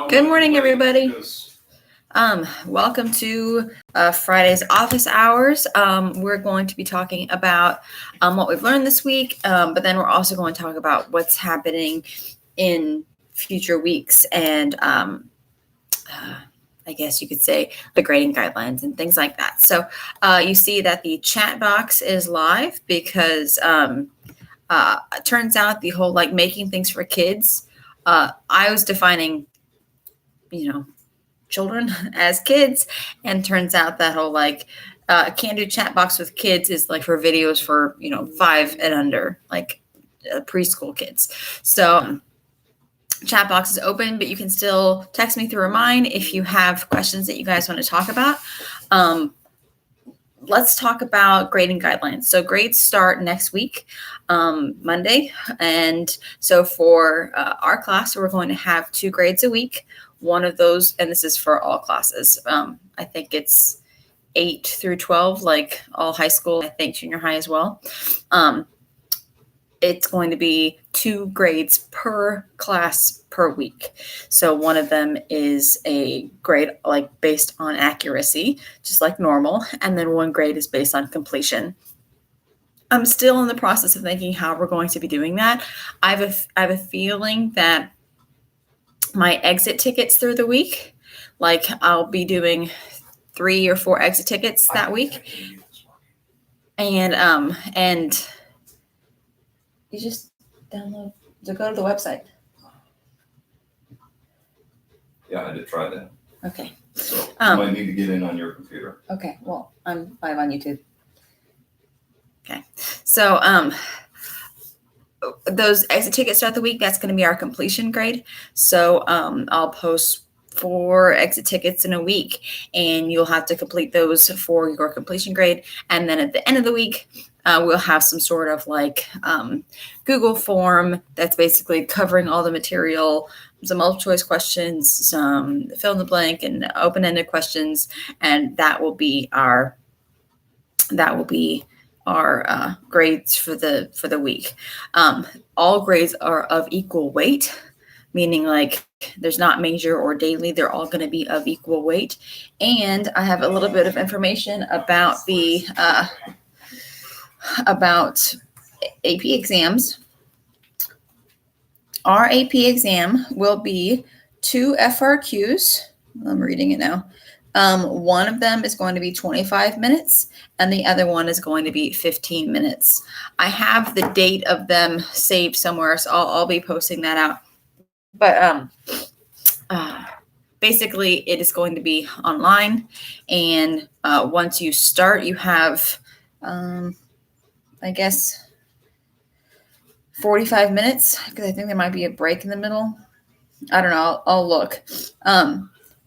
Good morning, everybody. Welcome to Friday's office hours. We're going to be talking about what we've learned this week, but then we're also going to talk about what's happening in future weeks and I guess you could say the grading guidelines and things like that. So you see that the chat box is live because it turns out the whole like making things for kids, I was defining, children as kids, and turns out that whole like can't do chat box with kids is like for videos for 5 and under, like preschool kids. So chat box is open, but you can still text me through mine if you have questions that you guys want to talk about. Let's talk about grading guidelines. So grades start next week, Monday. And so for our class, we're going to have 2 grades a week. One of those, and this is for all classes. I think it's 8 through 12, like all high school, I think junior high as well. It's going to be 2 grades per class per week. So one of them is a grade like based on accuracy, just like normal. And then 1 grade is based on completion. I'm still in the process of thinking how we're going to be doing that. I have a feeling that my exit tickets through the week, like I'll be doing 3 or 4 exit tickets that week. And you just download to go to the website. Yeah, I did try that. Okay. So you might need to get in on your computer. Okay. Well, I'm live on YouTube. Okay. So those exit tickets throughout the week, that's going to be our completion grade. So I'll post 4 exit tickets in a week, and you'll have to complete those for your completion grade. And then at the end of the week, we'll have some sort of like Google form that's basically covering all the material, some multiple choice questions, some fill in the blank and open-ended questions, and that will be our grades for the week. All grades are of equal weight, meaning like there's not major or daily. They're all going to be of equal weight. And I have a little bit of information about the about AP exams. Our AP exam will be 2 FRQs. I'm reading it now. One of them is going to be 25 minutes, and the other one is going to be 15 minutes. I have the date of them saved somewhere, so I'll be posting that out. But basically, it is going to be online, and once you start, you have, I guess, 45 minutes, because I think there might be a break in the middle. I don't know. I'll look.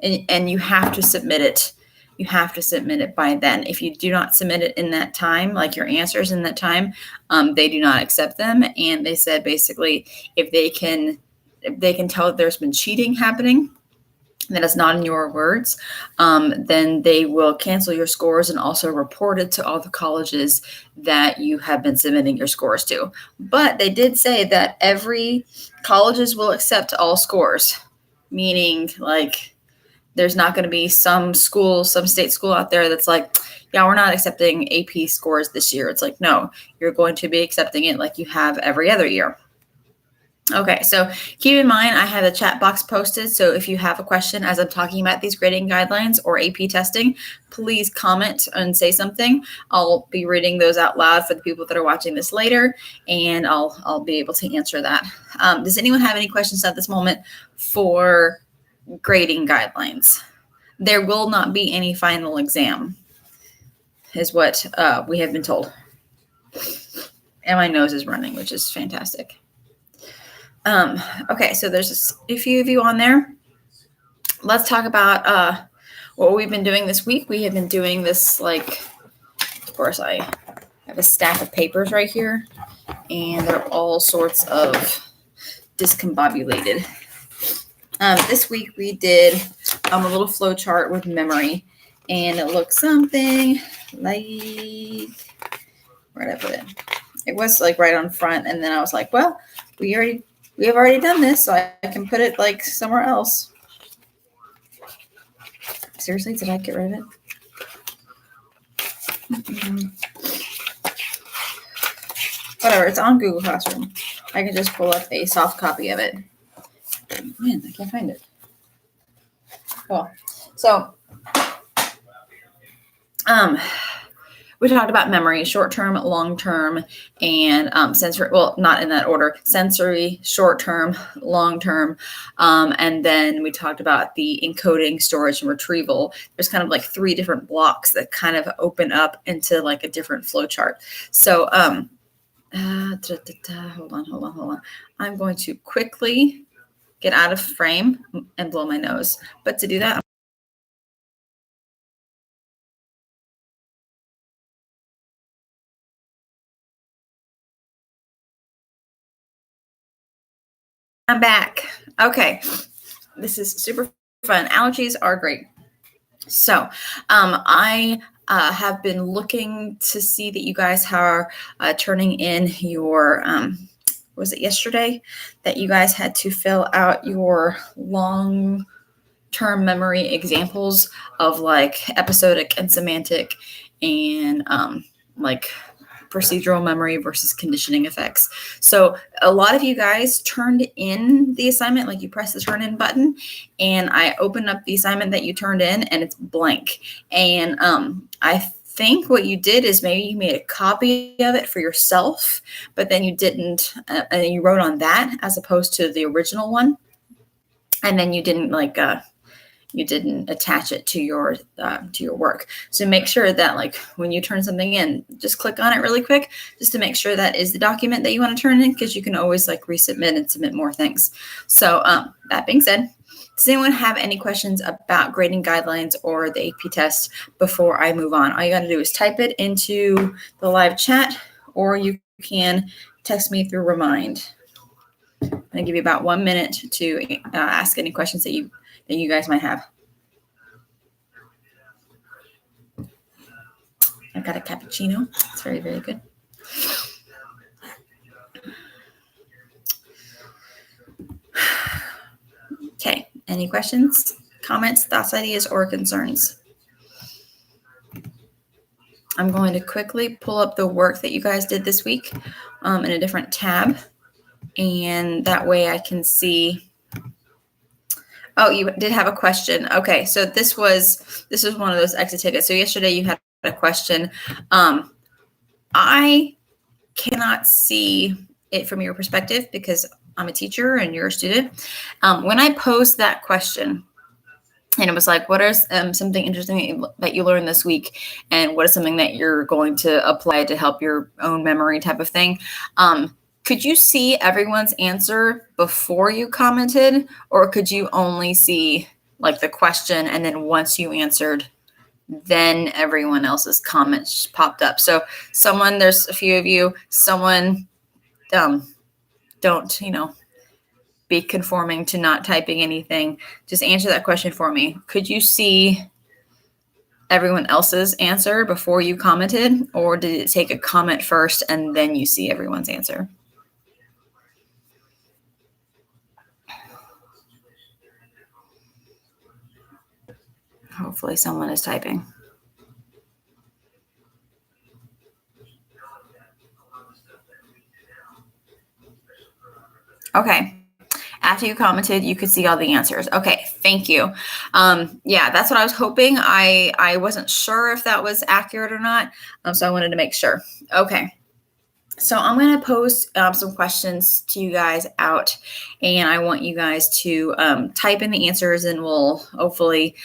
And you have to submit it. You have to submit it by then. If you do not submit it in that time, like your answers in that time, they do not accept them. And they said basically if they can tell that there's been cheating happening, that is not in your words, then they will cancel your scores and also report it to all the colleges that you have been submitting your scores to. But they did say that every colleges will accept all scores, meaning like there's not going to be some state school out there that's like, yeah, we're not accepting AP scores this year. It's like, no, you're going to be accepting it like you have every other year. Okay, so keep in mind, I have the chat box posted. So if you have a question as I'm talking about these grading guidelines or AP testing, please comment and say something. I'll be reading those out loud for the people that are watching this later, and I'll be able to answer that. Does anyone have any questions at this moment for grading guidelines? There will not be any final exam, is what we have been told. And my nose is running, which is fantastic. Okay, so there's a few of you on there. Let's talk about what we've been doing this week. We have been doing this, like, of course, I have a stack of papers right here, and they're all sorts of discombobulated. This week we did a little flow chart with memory, and it looks something like, where did I put it? It was like right on front, and then I was like, well, we have already done this, so I can put it like somewhere else. Seriously, did I get rid of it? Whatever, it's on Google Classroom. I can just pull up a soft copy of it. Man, I can't find it. Cool. So, we talked about memory, short-term, long-term, and sensory. Well, not in that order. Sensory, short-term, long-term, and then we talked about the encoding, storage, and retrieval. There's kind of like 3 different blocks that kind of open up into like a different flow chart. So, hold on. I'm going to quickly get out of frame and blow my nose. But to do that, I'm back. Okay. This is super fun. Allergies are great. So I have been looking to see that you guys are turning in your, was it yesterday that you guys had to fill out your long-term memory examples of like episodic and semantic and like procedural memory versus conditioning effects. So a lot of you guys turned in the assignment, like you press the turn in button, and I opened up the assignment that you turned in and it's blank. And I think what you did is maybe you made a copy of it for yourself, but then you didn't, and you wrote on that as opposed to the original one. And then you didn't you didn't attach it to your work. So make sure that like when you turn something in, just click on it really quick just to make sure that is the document that you want to turn in, because you can always like resubmit and submit more things. So that being said, does anyone have any questions about grading guidelines or the AP test before I move on? All you got to do is type it into the live chat, or you can text me through Remind. I'm going to give you about 1 minute to ask any questions that you guys might have. I've got a cappuccino. It's very, very good. Okay. Any questions, comments, thoughts, ideas, or concerns? I'm going to quickly pull up the work that you guys did this week in a different tab. And that way I can see. Oh, you did have a question. Okay, so this was one of those exit tickets. So yesterday you had a question. I cannot see it from your perspective because I'm a teacher and you're a student. When I posed that question, and it was like, what are something interesting that you learned this week, and what is something that you're going to apply to help your own memory type of thing? Could you see everyone's answer before you commented, or could you only see like the question and then once you answered, then everyone else's comments popped up? So there's a few of you, someone don't, be conforming to not typing anything. Just answer that question for me. Could you see everyone else's answer before you commented, or did it take a comment first and then you see everyone's answer? Hopefully someone is typing. Okay. After you commented, you could see all the answers. Okay, thank you. Yeah, that's what I was hoping. I wasn't sure if that was accurate or not, so I wanted to make sure. Okay. So I'm going to post some questions to you guys out, and I want you guys to type in the answers, and we'll hopefully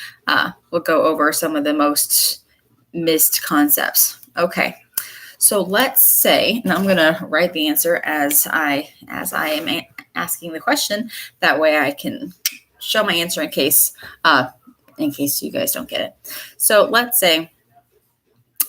we'll go over some of the most missed concepts. Okay. So let's say, and I'm going to write the answer as I am asking the question. That way I can show my answer in case you guys don't get it. So let's say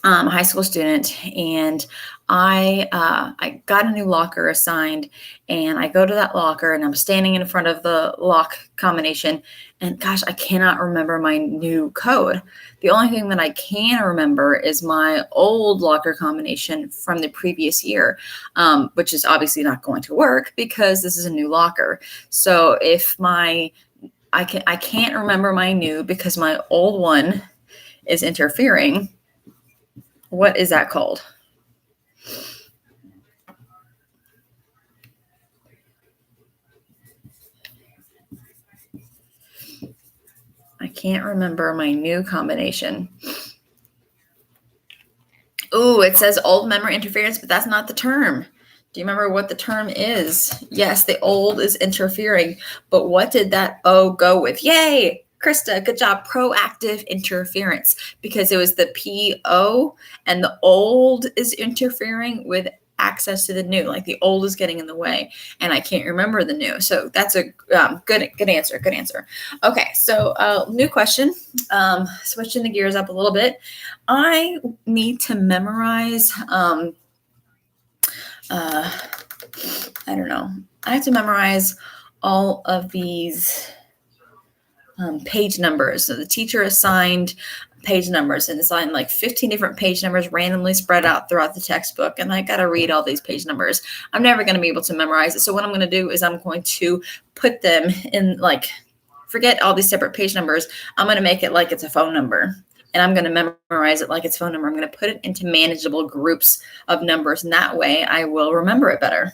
I'm a high school student, and I got a new locker assigned, and I go to that locker, and I'm standing in front of the lock combination, and gosh, I cannot remember my new code. The only thing that I can remember is my old locker combination from the previous year, which is obviously not going to work because this is a new locker. So if my I can't remember my new because my old one is interfering. What is that called? I can't remember my new combination. Ooh, it says old memory interference, but that's not the term. Do you remember what the term is? Yes, the old is interfering, but what did that O go with? Yay, Krista, good job. Proactive interference, because it was the PO and the old is interfering with access to the new, like the old is getting in the way and I can't remember the new. So that's a good answer. Good answer. Okay. So new question, switching the gears up a little bit. I need to memorize, I don't know. I have to memorize all of these page numbers. So the teacher assigned page numbers and assigned like 15 different page numbers randomly spread out throughout the textbook. And I got to read all these page numbers. I'm never going to be able to memorize it. So what I'm going to do is I'm going to put them in, like, forget all these separate page numbers. I'm going to make it like it's a phone number. And I'm going to memorize it like it's a phone number. I'm going to put it into manageable groups of numbers. And that way I will remember it better.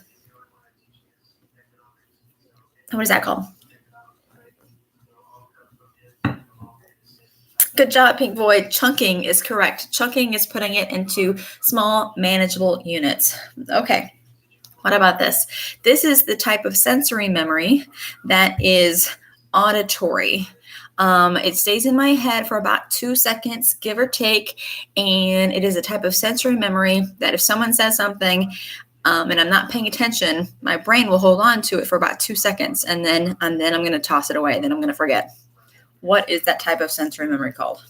What is that called? Good job, Pink Void. Chunking is correct. Chunking is putting it into small, manageable units. Okay. What about this? This is the type of sensory memory that is auditory. It stays in my head for about 2 seconds, give or take, and it is a type of sensory memory that if someone says something and I'm not paying attention, my brain will hold on to it for about 2 seconds, and then I'm going to toss it away. Then I'm going to forget. What is that type of sensory memory called?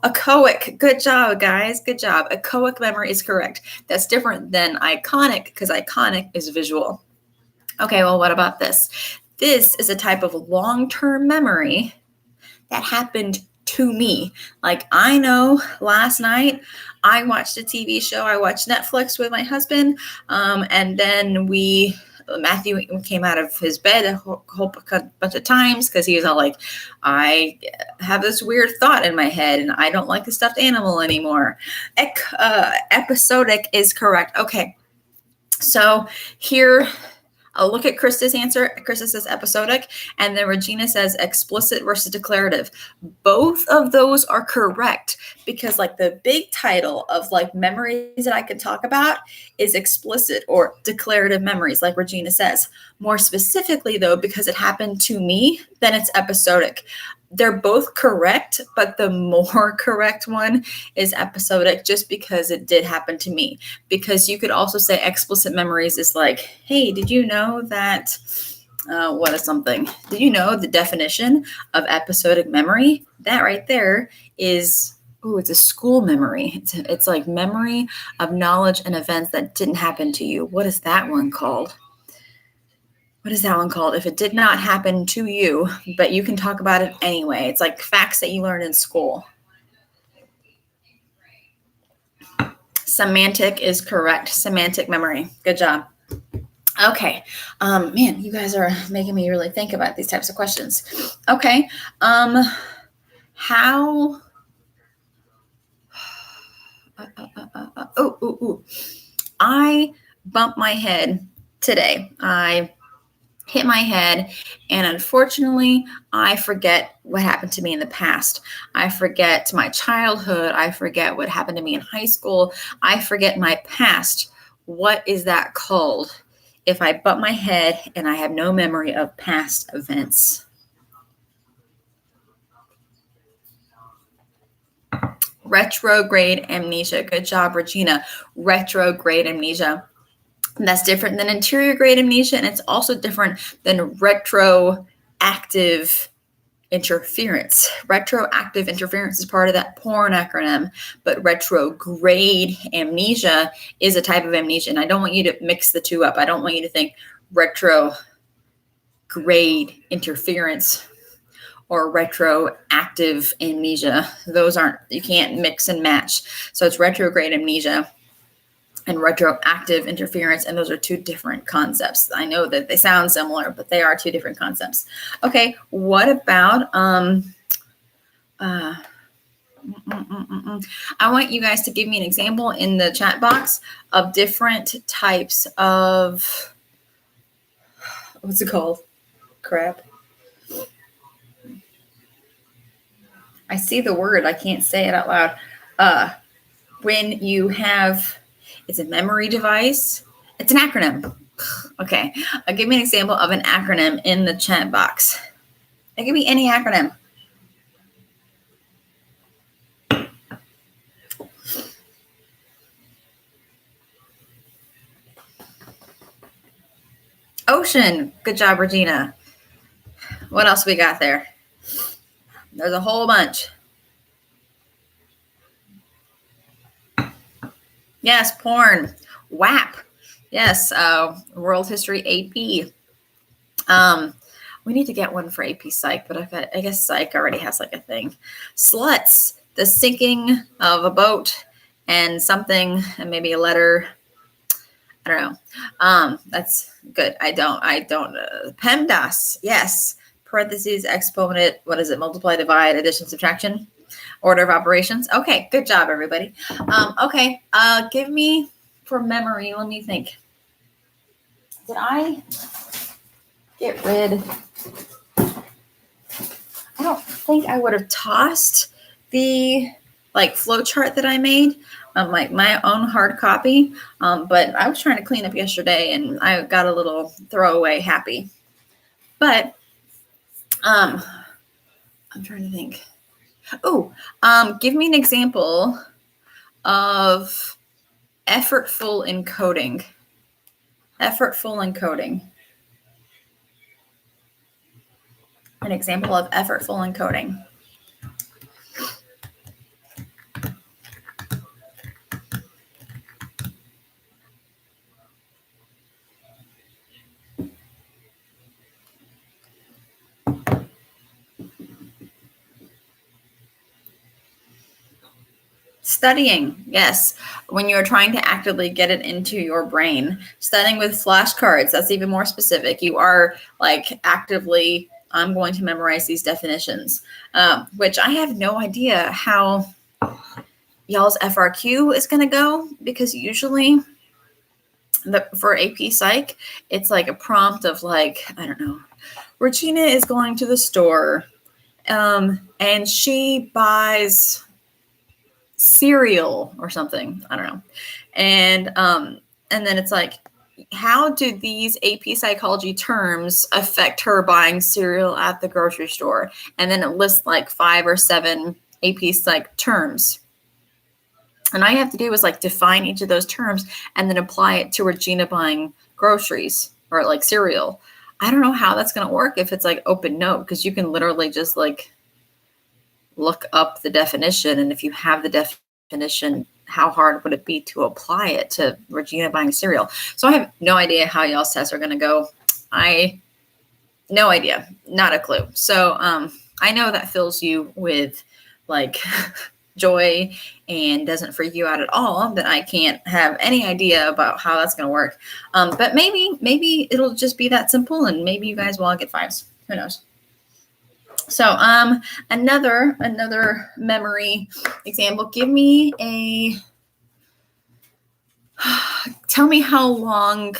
Echoic. Good job, guys. Good job. Echoic memory is correct. That's different than iconic because iconic is visual. Okay, well, what about this? This is a type of long-term memory that happened to me. Like, I know last night I watched a TV show. I watched Netflix with my husband, and then Matthew came out of his bed a whole bunch of times because he was all like, I have this weird thought in my head and I don't like the stuffed animal anymore. Episodic is correct. Okay. So here, I'll look at Krista's answer. Krista says episodic, and then Regina says explicit versus declarative. Both of those are correct because, like, the big title of like memories that I can talk about is explicit or declarative memories, like Regina says. More specifically, though, because it happened to me, then it's episodic. They're both correct, but the more correct one is episodic just because it did happen to me. Because you could also say explicit memories is like, hey, did you know that, what is something? Did you know the definition of episodic memory? That right there is, it's a school memory. It's like memory of knowledge and events that didn't happen to you. What is that one called? What is that one called? If it did not happen to you, but you can talk about it anyway. It's like facts that you learned in school. Semantic is correct. Semantic memory. Good job. Okay. Man, you guys are making me really think about these types of questions. Okay. How? I bumped my head today. I hit my head, and unfortunately, I forget what happened to me in the past. I forget my childhood. I forget what happened to me in high school. I forget my past. What is that called if I bump my head and I have no memory of past events? Retrograde amnesia. Good job, Regina. Retrograde amnesia. That's different than anterograde amnesia, and it's also different than retroactive interference. Retroactive interference is part of that PORN acronym, but retrograde amnesia is a type of amnesia, and I don't want you to mix the two up. I don't want you to think retrograde interference or retroactive amnesia. Those aren't, you can't mix and match. So it's retrograde amnesia. and retroactive interference, and those are two different concepts. I know that they sound similar, but they are two different concepts. Okay, what about I want you guys to give me an example in the chat box of different types of, what's it called? Crap. I see the word, I can't say it out loud. When you have, it's a memory device. It's an acronym. Okay, give me an example of an acronym in the chat box. It could be any acronym. Ocean. Good job, Regina. What else we got there? There's a whole bunch. Yes, porn. WAP. Yes, World History AP. We need to get one for AP Psych, but I guess Psych already has like a thing. Sluts. The sinking of a boat and something, and maybe a letter. I don't know. That's good. I don't. PEMDAS. Yes. Parentheses, exponent. What is it? Multiply, divide, addition, subtraction. Order of operations. Okay. Good job, everybody. Okay. Give me for memory. Let me think. Did I get rid? I don't think I would have tossed the flow chart that I made. My own hard copy, but I was trying to clean up yesterday and I got a little throwaway happy. But I'm trying to think. Oh, give me an example of effortful encoding. Effortful encoding. An example of effortful encoding. Studying, yes. When you're trying to actively get it into your brain. Studying with flashcards, that's even more specific. You are actively, I'm going to memorize these definitions, which I have no idea how y'all's FRQ is going to go, because usually for AP Psych, it's like a prompt of I don't know, Regina is going to the store and she buys cereal or something. I don't know. And then it's how do these AP psychology terms affect her buying cereal at the grocery store? And then it lists 5 or 7 AP psych terms. And all you have to do is define each of those terms and then apply it to Regina buying groceries or cereal. I don't know how that's going to work if it's open note, because you can literally just look up the definition, and if you have the definition, how hard would it be to apply it to Regina buying cereal? So I have no idea how y'all's tests are going to go. No idea, not a clue. So I know that fills you with joy and doesn't freak you out at all that I can't have any idea about how that's going to work. But maybe it'll just be that simple, and maybe you guys will all get 5s. Who knows? So another memory example. Give me tell me how long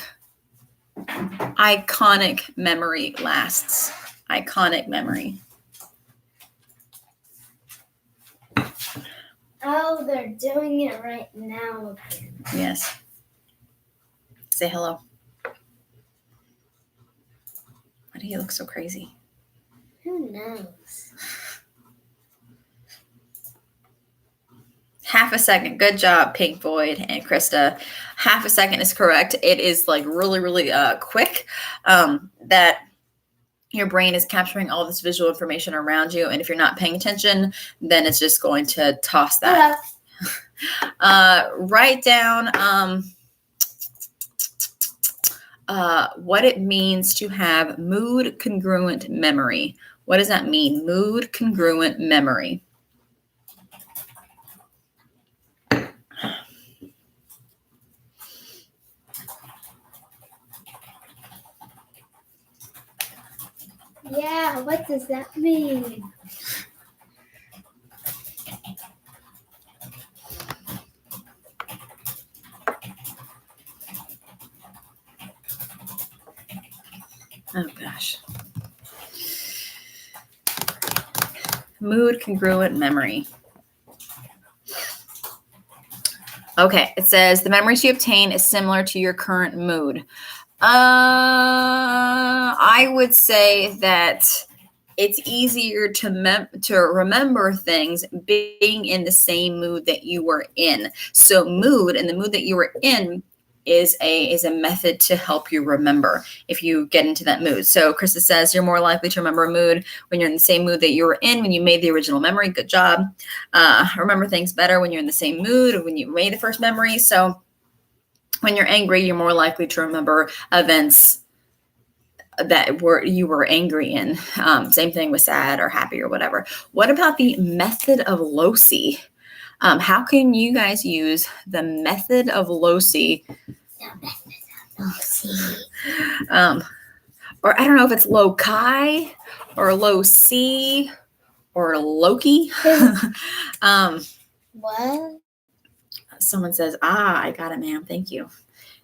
iconic memory lasts. Iconic memory. Oh, they're doing it right now. Yes. Say hello. Why do you look so crazy? Who knows? Half a second. Good job, Pink Void and Krista. Half a second is correct. It is really, really quick that your brain is capturing all this visual information around you. And if you're not paying attention, then it's just going to toss that. Write down what it means to have mood congruent memory. What does that mean? Mood congruent memory. Yeah, what does that mean? Oh gosh. Mood congruent memory. Okay, it says the memories you obtain is similar to your current mood. I would say that it's easier to remember things being in the same mood that you were in. So mood and the mood that you were in is a method to help you remember if you get into that mood. So Krista says you're more likely to remember a mood when you're in the same mood that you were in when you made the original memory. Good job. Remember things better when you're in the same mood or when you made the first memory. So when you're angry, you're more likely to remember events that you were angry in. Same thing with sad or happy or whatever. What about the method of Loci? How can you guys use the method of Loci? Or I don't know if it's loci or loci or Loki. What? Someone says, I got it, ma'am. Thank you.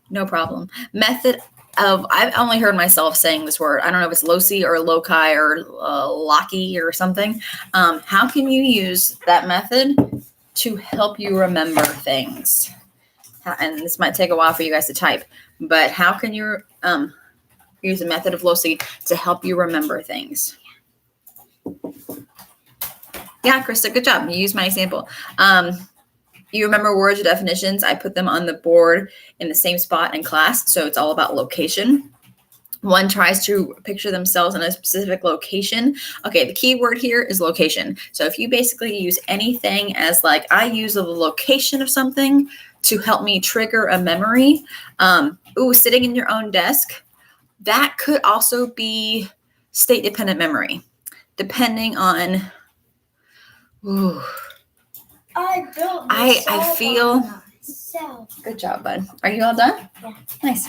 No problem. Method of, I've only heard myself saying this word. I don't know if it's loci or loci or locky or something. How can you use that method to help you remember things? And this might take a while for you guys to type, but how can you use a method of loci to help you remember things? Yeah, Krista, good job. You used my example. You remember words or definitions. I put them on the board in the same spot in class. So it's all about location. One tries to picture themselves in a specific location. Okay, the key word here is location. So if you basically use anything as like, I use the location of something to help me trigger a memory. Sitting in your own desk. That could also be state-dependent memory, depending on, I feel, good job, bud. Are you all done? Yeah. Nice.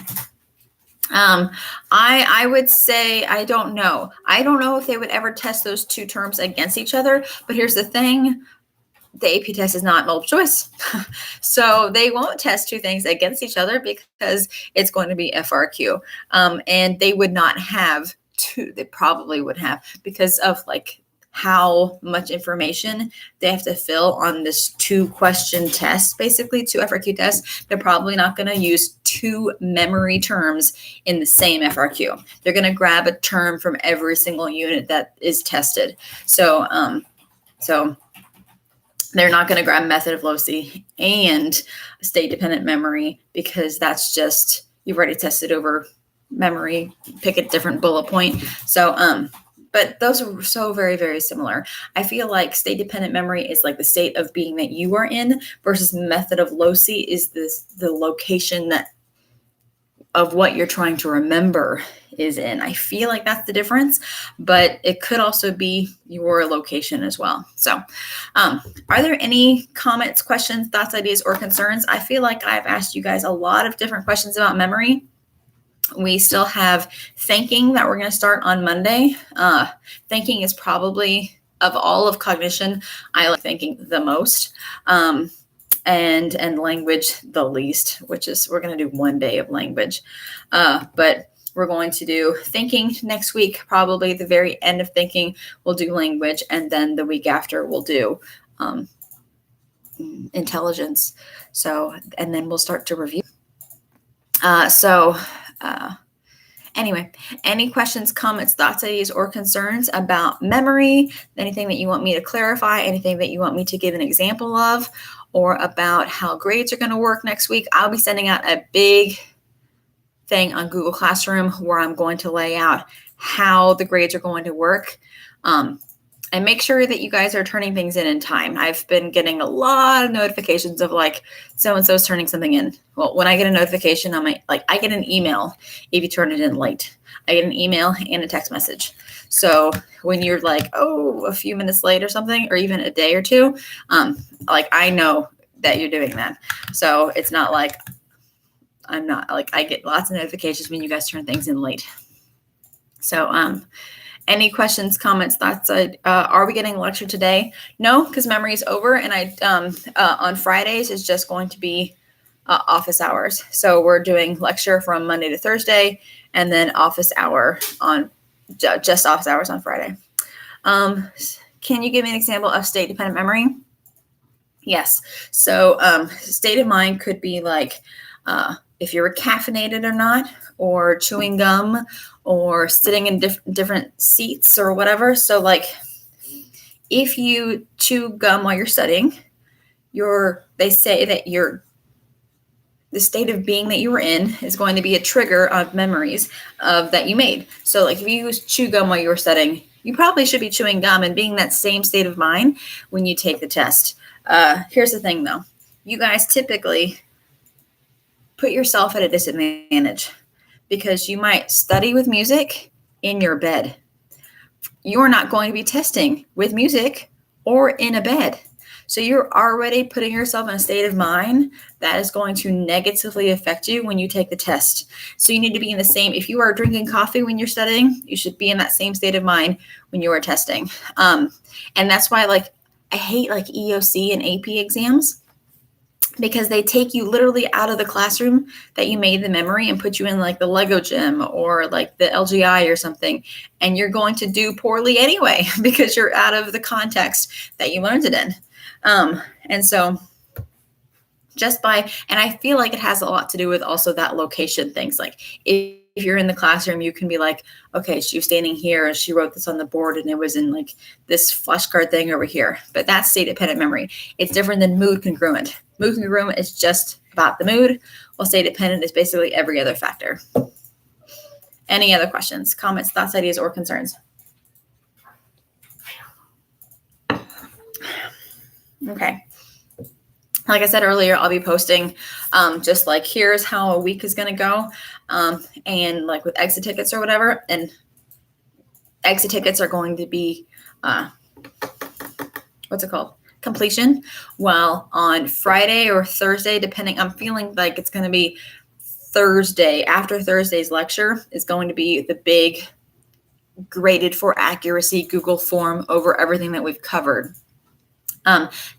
I would say, I don't know. I don't know if they would ever test those two terms against each other, but here's the thing. The AP test is not multiple choice. So they won't test two things against each other because it's going to be FRQ. And they would not have two. They probably would have because of like how much information they have to fill on this 2-question test, basically 2 FRQ tests. They're probably not going to use 2 memory terms in the same FRQ. They're going to grab a term from every single unit that is tested. So they're not going to grab method of Loci and state-dependent memory because that's just, you've already tested over memory, pick a different bullet point. So, but those are so very, very similar. I feel like state-dependent memory is like the state of being that you are in versus method of Loci is the location of what you're trying to remember is in. I feel like that's the difference, but it could also be your location as well. So are there any comments, questions, thoughts, ideas, or concerns? I feel like I've asked you guys a lot of different questions about memory. We still have thinking that we're going to start on Monday. Thinking is probably, of all of cognition, I like thinking the most. And language the least, which is we're going to do 1 day of language. But we're going to do thinking next week, probably the very end of thinking, we'll do language. And then the week after we'll do intelligence. So, and then we'll start to review. Anyway, any questions, comments, thoughts, ideas, or concerns about memory, anything that you want me to clarify, anything that you want me to give an example of, or about how grades are going to work next week? I'll be sending out a big thing on Google Classroom where I'm going to lay out how the grades are going to work. And make sure that you guys are turning things in time. I've been getting a lot of notifications of like, so-and-so's turning something in. Well, when I get a notification, I get an email if you turn it in late. I get an email and a text message. So when you're like, a few minutes late or something, or even a day or two, I know that you're doing that. So it's not like I get lots of notifications when you guys turn things in late. So, Any questions, comments, thoughts? Are we getting a lecture today? No, because memory is over, and on Fridays is just going to be office hours. So we're doing lecture from Monday to Thursday, and then office hour on just office hours on Friday. Can you give me an example of state-dependent memory? Yes. So state of mind could be like if you were caffeinated or not, or chewing gum, or sitting in different seats or whatever. So like if you chew gum while you're studying, they say that the state of being that you were in is going to be a trigger of memories that you made. So like if you chew gum while you were studying, you probably should be chewing gum and being that same state of mind when you take the test. Here's the thing though. You guys typically put yourself at a disadvantage because you might study with music in your bed. You're not going to be testing with music or in a bed. So you're already putting yourself in a state of mind that is going to negatively affect you when you take the test. So you need to be in the same, if you are drinking coffee when you're studying, you should be in that same state of mind when you are testing. And that's why I hate EOC and AP exams, because they take you literally out of the classroom that you made the memory and put you in the Lego gym or the LGI or something. And you're going to do poorly anyway, because you're out of the context that you learned it in. And so and I feel like it has a lot to do with also that location things. Like if you're in the classroom, you can be like, okay, she was standing here and she wrote this on the board and it was in this flashcard thing over here. But that's state dependent memory. It's different than mood congruent. Mood congruent is just about the mood, while state dependent is basically every other factor. Any other questions, comments, thoughts, ideas, or concerns? Okay. Like I said earlier, I'll be posting just here's how a week is going to go. And with exit tickets or whatever. And exit tickets are going to be, what's it called? Completion. While on Friday or Thursday, depending, I'm feeling like it's going to be Thursday. After Thursday's lecture is going to be the big graded for accuracy Google form over everything that we've covered.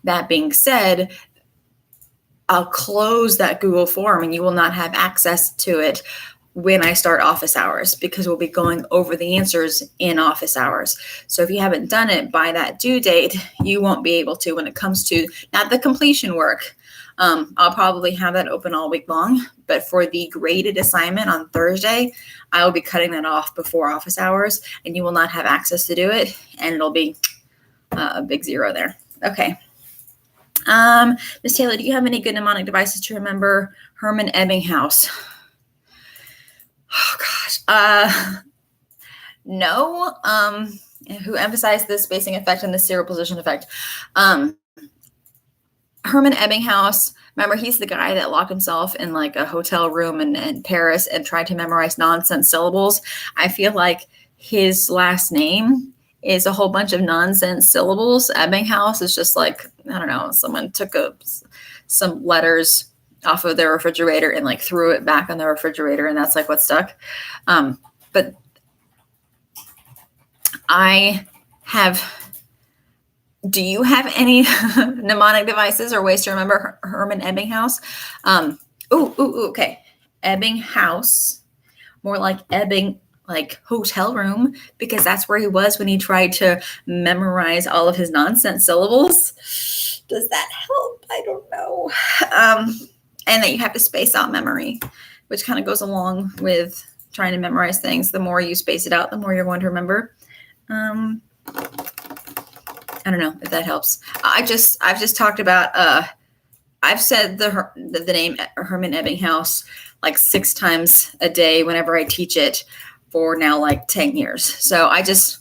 That being said, I'll close that Google form and you will not have access to it when I start office hours, because we'll be going over the answers in office hours. So if you haven't done it by that due date, you won't be able to when it comes to not the completion work. I'll probably have that open all week long, but for the graded assignment on Thursday, I will be cutting that off before office hours and you will not have access to do it. And it'll be a big zero there. Okay. Ms. Taylor, do you have any good mnemonic devices to remember Hermann Ebbinghaus? Oh gosh. No. Who emphasized the spacing effect and the serial position effect? Hermann Ebbinghaus, remember, he's the guy that locked himself in a hotel room in Paris and tried to memorize nonsense syllables. I feel like his last name is a whole bunch of nonsense syllables. Ebbinghaus is just I don't know, someone took some letters off of their refrigerator and threw it back on the refrigerator, and that's what stuck. But do you have any mnemonic devices or ways to remember Hermann Ebbinghaus? Okay. Ebbinghaus, more like Ebbing, hotel room, because that's where he was when he tried to memorize all of his nonsense syllables. Does that help? I don't know. And that you have to space out memory, which kind of goes along with trying to memorize things. The more you space it out, the more you're going to remember. I don't know if that helps. I've just talked about, I've said the name Hermann Ebbinghaus 6 times a day whenever I teach it for now 10 years. So I just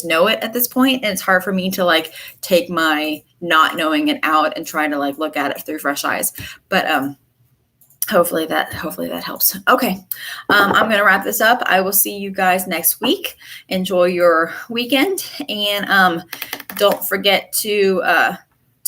know it at this point, and it's hard for me to take my not knowing it out and try to look at it through fresh eyes. But hopefully that helps. Okay. I'm going to wrap this up. I will see you guys next week. Enjoy your weekend, and don't forget to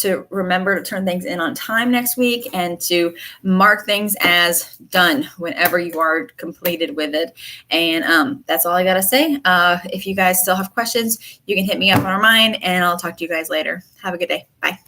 to remember to turn things in on time next week and to mark things as done whenever you are completed with it. And that's all I got to say. If you guys still have questions, you can hit me up on our mind, and I'll talk to you guys later. Have a good day. Bye.